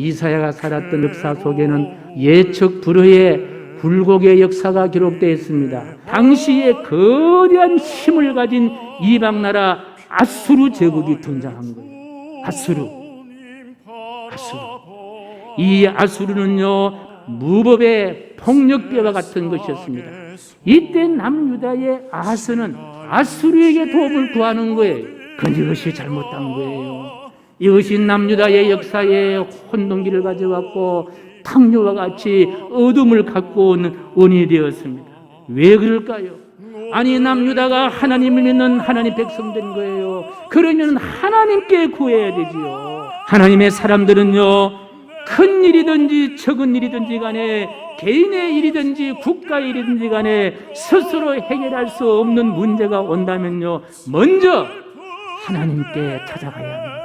이사야가 살았던 역사 속에는 예측 불허의 굴곡의 역사가 기록되어 있습니다. 당시에 거대한 힘을 가진 이방나라 아수르 제국이 등장한 거예요. 아수르. 이 아수르는요, 무법의 폭력배와 같은 것이었습니다. 이때 남유다의 아하스는 아수르에게 도움을 구하는 거예요. 그런데 이것이 잘못한 거예요. 이것이 남유다의 역사에 혼동기를 가져왔고 탕류와 같이 어둠을 갖고 온 원인이 되었습니다. 왜 그럴까요? 아니, 남유다가 하나님을 믿는 하나님 백성 된 거예요. 그러면 하나님께 구해야 되지요. 하나님의 사람들은요, 큰 일이든지 적은 일이든지 간에, 개인의 일이든지 국가의 일이든지 간에 스스로 해결할 수 없는 문제가 온다면요, 먼저 하나님께 찾아가야 합니다.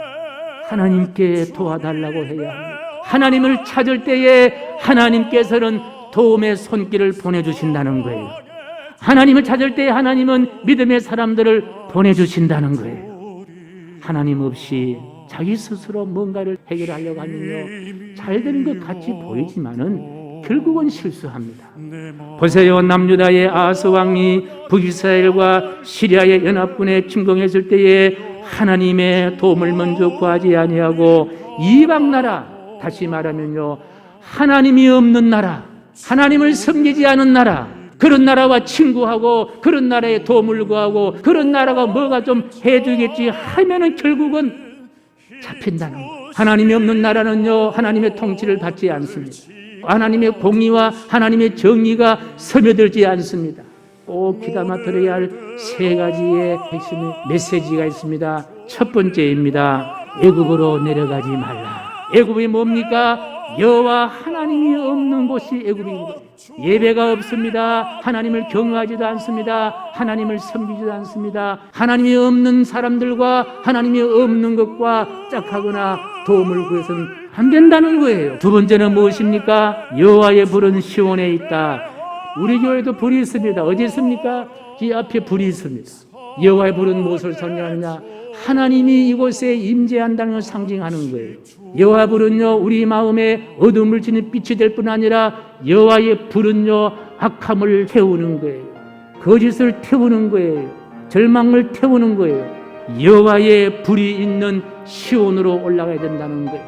하나님께 도와달라고 해야 합니다. 하나님을 찾을 때에 하나님께서는 도움의 손길을 보내주신다는 거예요. 하나님을 찾을 때 하나님은 믿음의 사람들을 보내주신다는 거예요. 하나님 없이 자기 스스로 뭔가를 해결하려고 하면요, 잘 되는 것 같이 보이지만은 결국은 실수합니다. 보세요. 남유다의 아하스 왕이 북이스라엘과 시리아의 연합군에 침공했을 때에 하나님의 도움을 먼저 구하지 아니하고 이방 나라, 다시 말하면요, 하나님이 없는 나라, 하나님을 섬기지 않은 나라, 그런 나라와 친구하고 그런 나라에 도움을 구하고 그런 나라가 뭐가 좀 해주겠지 하면은 결국은 잡힌다는 거예요. 하나님이 없는 나라는요, 하나님의 통치를 받지 않습니다. 하나님의 공의와 하나님의 정의가 스며들지 않습니다. 꼭 귀담아 들어야 할 세 가지의 핵심의 메시지가 있습니다. 첫 번째입니다. 애굽으로 내려가지 말라. 애굽이 뭡니까? 여호와 하나님이 없는 곳이 애굽인 거예요. 예배가 없습니다. 하나님을 경외하지도 않습니다. 하나님을 섬기지도 않습니다. 하나님이 없는 사람들과 하나님이 없는 것과 짝하거나 도움을 구해서는 안 된다는 거예요. 두 번째는 무엇입니까? 여호와의 불은 시온에 있다. 우리 교회도 불이 있습니다. 어디 있습니까? 이 앞에 불이 있습니다. 여호와의 불은 무엇을 상징하느냐? 하나님이 이곳에 임재한다는 걸 상징하는 거예요. 여호와의 불은요, 우리 마음에 어둠을 지는 빛이 될 뿐 아니라 여호와의 불은요, 악함을 태우는 거예요. 거짓을 태우는 거예요. 절망을 태우는 거예요. 여호와의 불이 있는 시온으로 올라가야 된다는 거예요.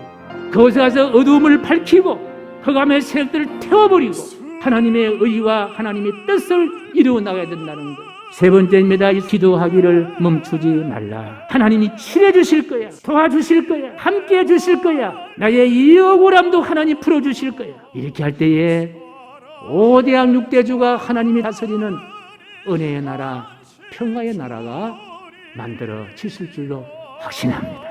거기서 가서 어둠을 밝히고 흑암의 세력들을 태워버리고 하나님의 의와 하나님의 뜻을 이루어 나가야 된다는 거예요. 세 번째입니다. 기도하기를 멈추지 말라. 하나님이 칠해 주실 거야. 도와주실 거야. 함께 해 주실 거야. 나의 이 억울함도 하나님 풀어주실 거야. 이렇게 할 때에 5대왕 6대주가 하나님이 다스리는 은혜의 나라, 평화의 나라가 만들어지실 줄로 확신합니다.